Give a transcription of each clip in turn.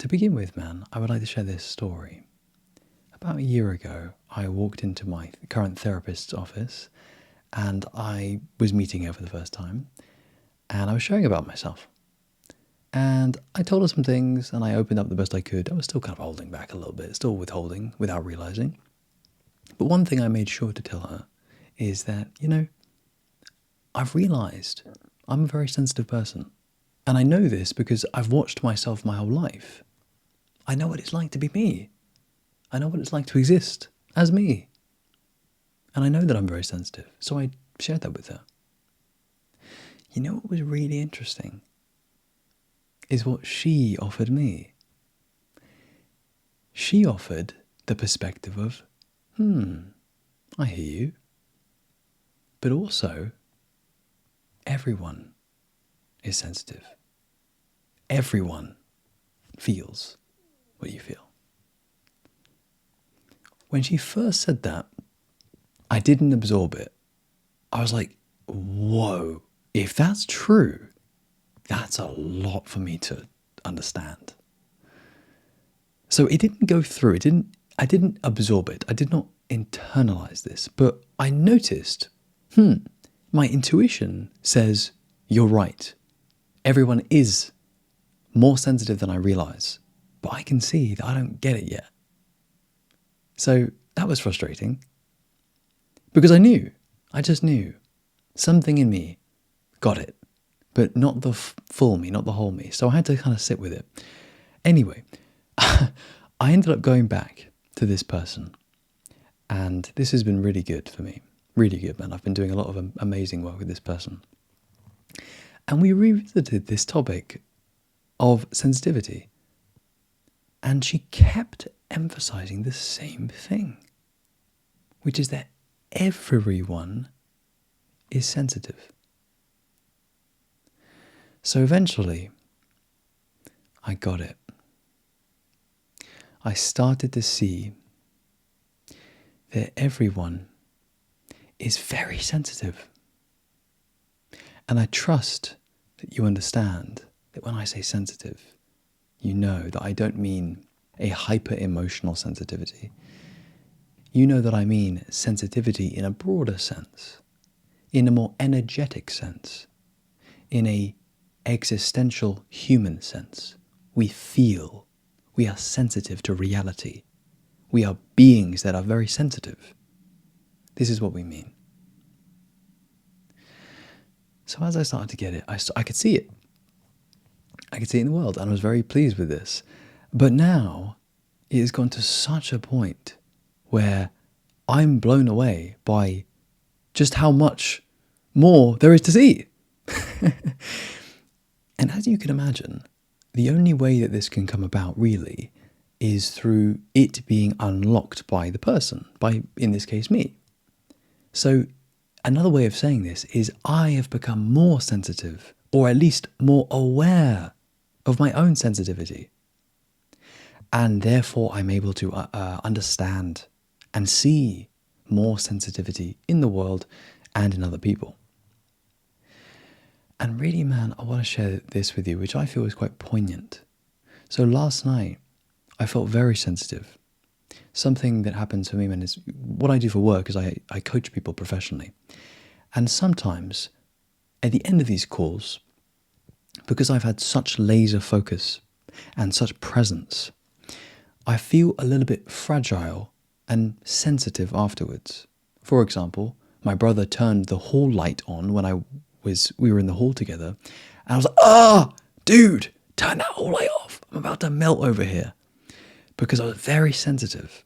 To begin with, man, I would like to share this story. About a year ago, I walked into my current therapist's office and I was meeting her for the first time and I was sharing about myself. And I told her some things and I opened up the best I could. I was still kind of holding back a little bit, still withholding without realizing. But one thing I made sure to tell her is that, I've realized I'm a very sensitive person. And I know this because I've watched myself my whole life. I know what it's like to be me. I know what it's like to exist as me. And I know that I'm very sensitive. So I shared that with her. You know what was really interesting? Is what she offered me. She offered the perspective of, I hear you. But also, everyone is sensitive. Everyone feels what you feel. When she first said that, I didn't absorb it. I was like, whoa, if that's true, that's a lot for me to understand. So it didn't go through. I didn't absorb it. I did not internalize this. But I noticed, my intuition says, you're right. Everyone is more sensitive than I realize. But I can see that I don't get it yet. So that was frustrating. Because I just knew. Something in me got it. But not the full me, not the whole me. So I had to kind of sit with it. Anyway, I ended up going back to this person. And this has been really good for me. Really good, man. I've been doing a lot of amazing work with this person. And we revisited this topic of sensitivity. And she kept emphasizing the same thing, which is that everyone is sensitive. So eventually, I got it. I started to see that everyone is very sensitive. And I trust that you understand that when I say sensitive, you know that I don't mean a hyper-emotional sensitivity. You know that I mean sensitivity in a broader sense, in a more energetic sense, in a existential human sense. We feel. We are sensitive to reality. We are beings that are very sensitive. This is what we mean. So as I started to get it, I could see it. I could see it in the world, and I was very pleased with this. But now, it has gone to such a point where I'm blown away by just how much more there is to see. And as you can imagine, the only way that this can come about really is through it being unlocked by the person, by, in this case, me. So another way of saying this is I have become more sensitive, or at least more aware of my own sensitivity. And therefore I'm able to understand and see more sensitivity in the world and in other people. And really, man, I want to share this with you, which I feel is quite poignant. So last night, I felt very sensitive. Something that happens for me, man, is what I do for work is I coach people professionally. And sometimes, at the end of these calls, because I've had such laser focus and such presence, I feel a little bit fragile and sensitive afterwards. For example, my brother turned the hall light on when we were in the hall together, and I was like, dude, turn that hall light off. I'm about to melt over here. Because I was very sensitive.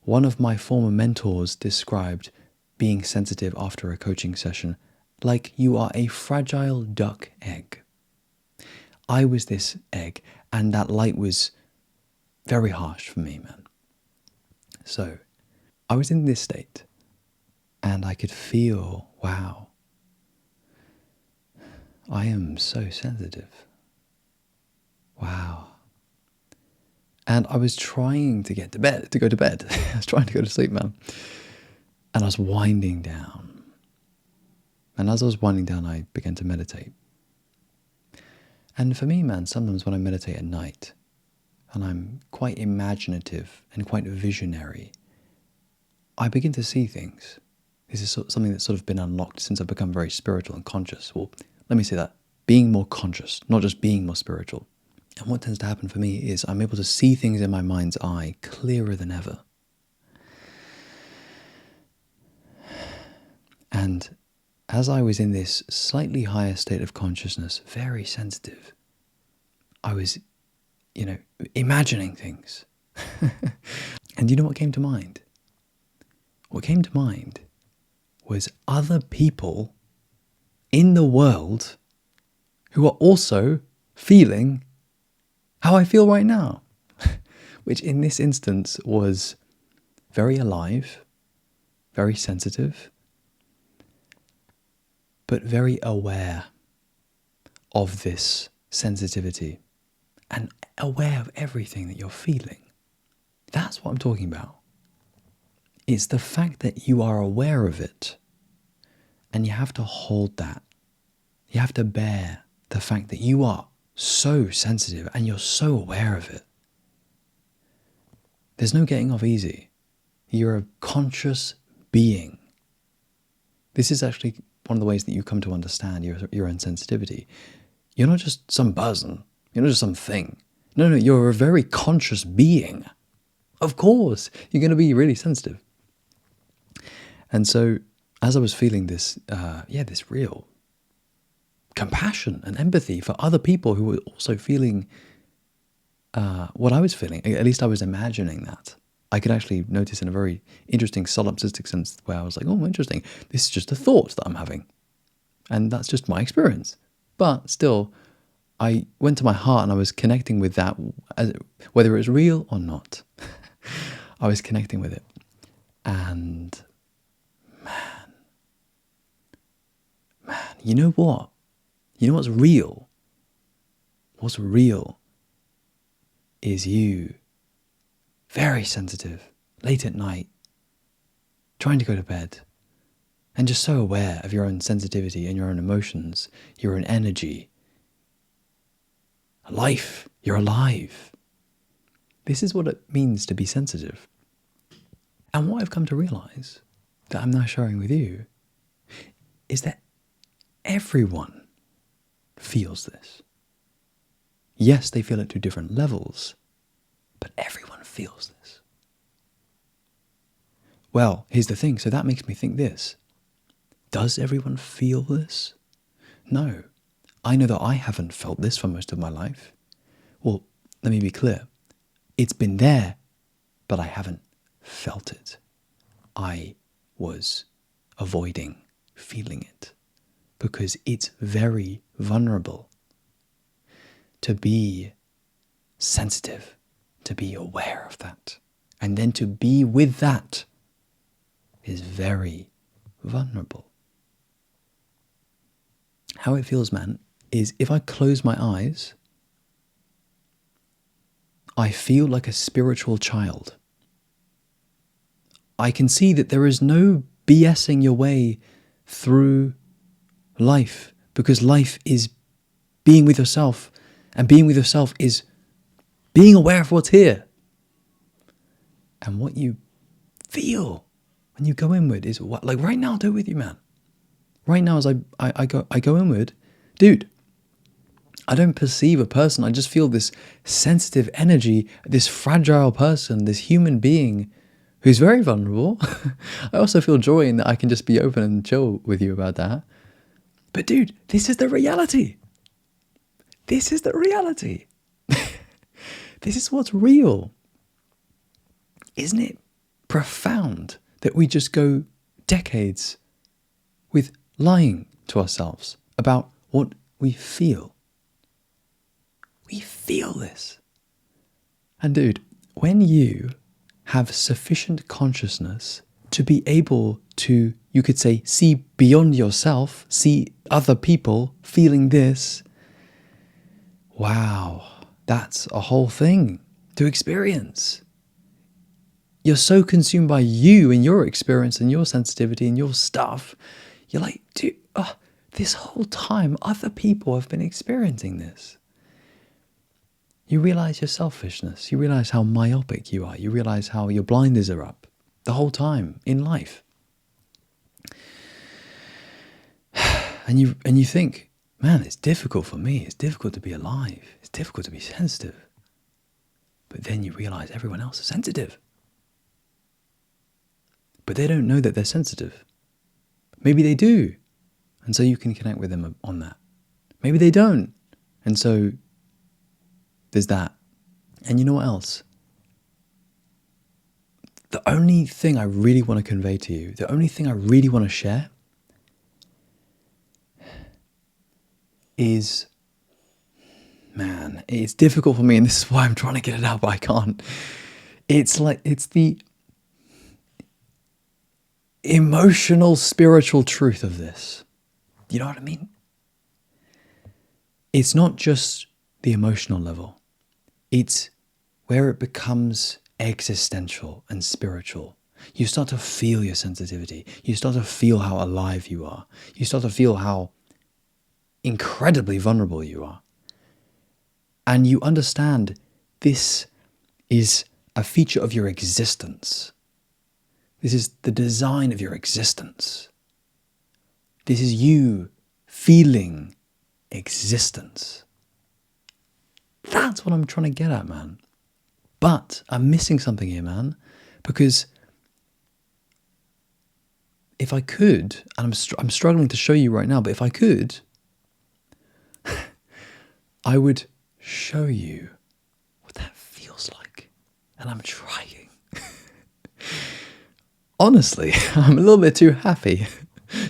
One of my former mentors described being sensitive after a coaching session like you are a fragile duck egg. I was this egg, and that light was very harsh for me, man. So, I was in this state, and I could feel, wow, I am so sensitive. Wow. And I was trying to go to bed. I was trying to go to sleep, man. And I was winding down. And as I was winding down, I began to meditate. And for me, man, sometimes when I meditate at night, and I'm quite imaginative and quite visionary, I begin to see things. This is something that's sort of been unlocked since I've become very spiritual and conscious. Well, let me say that. Being more conscious, not just being more spiritual. And what tends to happen for me is I'm able to see things in my mind's eye clearer than ever. And as I was in this slightly higher state of consciousness, very sensitive, I was, imagining things. And you know what came to mind? What came to mind was other people in the world who are also feeling how I feel right now, which in this instance was very alive, very sensitive, but very aware of this sensitivity and aware of everything that you're feeling. That's what I'm talking about. It's the fact that you are aware of it, and you have to hold that. You have to bear the fact that you are so sensitive and you're so aware of it. There's no getting off easy. You're a conscious being. This is actually one of the ways that you come to understand your own sensitivity. You're not just some person. You're not just some thing. No, you're a very conscious being. Of course, you're going to be really sensitive. And so, as I was feeling this, this real compassion and empathy for other people who were also feeling what I was feeling, at least I was imagining that. I could actually notice in a very interesting solipsistic sense where I was like, oh, interesting. This is just a thought that I'm having. And that's just my experience. But still, I went to my heart and I was connecting with that, whether it was real or not. I was connecting with it. And man, you know what? You know what's real? What's real is you, very sensitive, late at night, trying to go to bed, and just so aware of your own sensitivity and your own emotions, your own energy. Life, you're alive. This is what it means to be sensitive. And what I've come to realize, that I'm now sharing with you, is that everyone feels this. Yes, they feel it to different levels, but everyone feels this. Well, here's the thing, so that makes me think this. Does everyone feel this? No. I know that I haven't felt this for most of my life. Well, let me be clear. It's been there, but I haven't felt it. I was avoiding feeling it because it's very vulnerable to be sensitive, to be aware of that. And then to be with that is very vulnerable. How it feels, man, is if I close my eyes, I feel like a spiritual child. I can see that there is no BSing your way through life, because life is being with yourself, and being with yourself is being aware of what's here. And what you feel when you go inward is what, like right now, I'll do it with you, man. Right now, as I go inward, dude, I don't perceive a person. I just feel this sensitive energy, this fragile person, this human being who's very vulnerable. I also feel joy in that I can just be open and chill with you about that. But dude, this is the reality. This is the reality. This is what's real. Isn't it profound that we just go decades with lying to ourselves about what we feel? We feel this. And dude, when you have sufficient consciousness to be able to, you could say, see beyond yourself, see other people feeling this, wow, that's a whole thing to experience. You're so consumed by you and your experience and your sensitivity and your stuff. You're like, dude, this whole time other people have been experiencing this. You realize your selfishness. You realize how myopic you are. You realize how your blinders are up the whole time in life. And you think, man, it's difficult for me. It's difficult to be alive. It's difficult to be sensitive. But then you realize everyone else is sensitive. But they don't know that they're sensitive. Maybe they do. And so you can connect with them on that. Maybe they don't. And so there's that. And you know what else? The only thing I really want to convey to you, the only thing I really want to share is, man, it's difficult for me, and this is why I'm trying to get it out, but I can't. It's the emotional, spiritual truth of this. You know what I mean? It's not just the emotional level. It's where it becomes existential and spiritual. You start to feel your sensitivity. You start to feel how alive you are. You start to feel how incredibly vulnerable you are. And you understand this is a feature of your existence. This is the design of your existence. This is you feeling existence. That's what I'm trying to get at, man. But I'm missing something here, man, because if I could, and I'm struggling to show you right now, but if I could, I would show you what that feels like. And I'm trying. Honestly, I'm a little bit too happy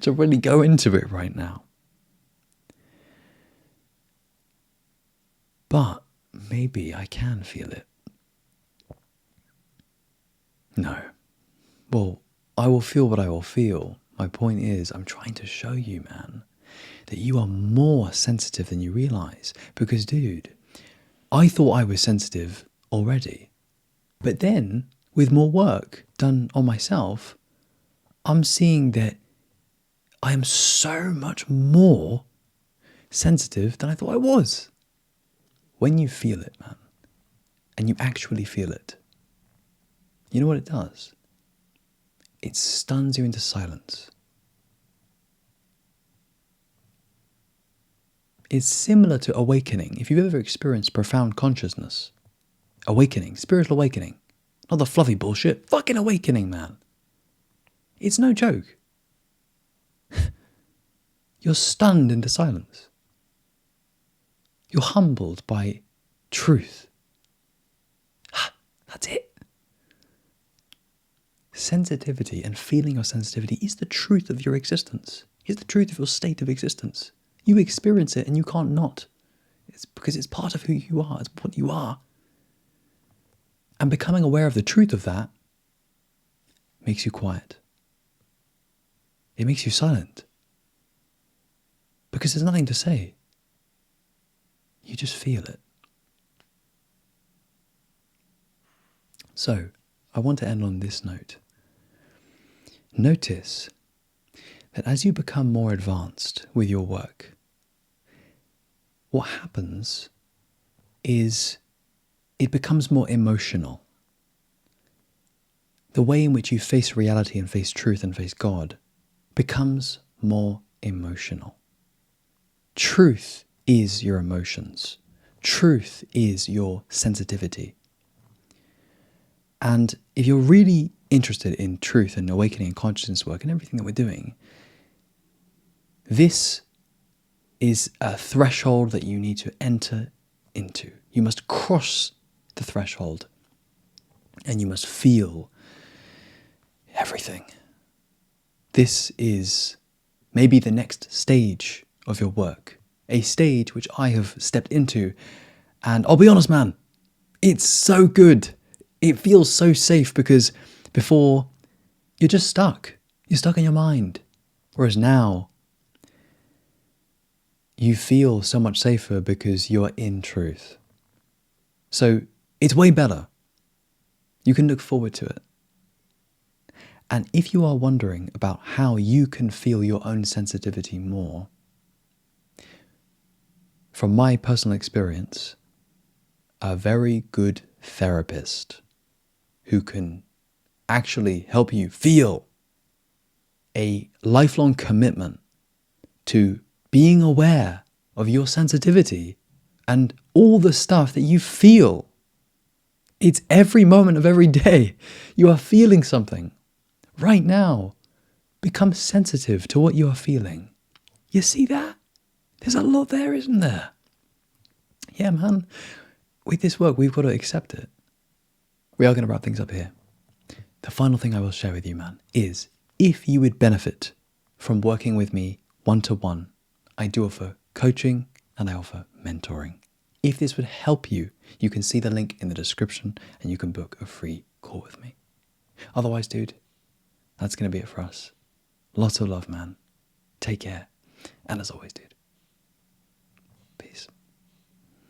to really go into it right now. But maybe I can feel it. No. Well, I will feel what I will feel. My point is, I'm trying to show you, man, that you are more sensitive than you realize. Because, dude, I thought I was sensitive already. But then, with more work done on myself, I'm seeing that I am so much more sensitive than I thought I was. When you feel it, man, and you actually feel it, you know what it does? It stuns you into silence. It's similar to awakening. If you've ever experienced profound consciousness, awakening, spiritual awakening, not the fluffy bullshit, fucking awakening, man. It's no joke. You're stunned into silence. You're humbled by truth. That's it. Sensitivity and feeling of sensitivity is the truth of your existence. It's the truth of your state of existence. You experience it and you can't not. It's because it's part of who you are. It's what you are. And becoming aware of the truth of that makes you quiet. It makes you silent. Because there's nothing to say. You just feel it. So, I want to end on this note. Notice that as you become more advanced with your work, what happens is it becomes more emotional. The way in which you face reality and face truth and face God becomes more emotional. Truth is your emotions. Truth is your sensitivity. And if you're really interested in truth and awakening and consciousness work and everything that we're doing, this is a threshold that you need to enter into. You must cross the threshold and you must feel everything. This is maybe the next stage of your work, a stage which I have stepped into, and I'll be honest, man, it's so good. It feels so safe because before you're just stuck. You're stuck in your mind. Whereas now you feel so much safer because you're in truth. So it's way better. You can look forward to it. And if you are wondering about how you can feel your own sensitivity more, from my personal experience, a very good therapist who can actually help you feel a lifelong commitment to being aware of your sensitivity and all the stuff that you feel. It's every moment of every day. You are feeling something right now. Become sensitive to what you are feeling. You see that? There's a lot there, isn't there? Yeah, man. With this work, we've got to accept it. We are going to wrap things up here. The final thing I will share with you, man, is if you would benefit from working with me one-to-one, I do offer coaching and I offer mentoring. If this would help you, you can see the link in the description and you can book a free call with me. Otherwise, dude, that's going to be it for us. Lots of love, man. Take care. And as always, dude,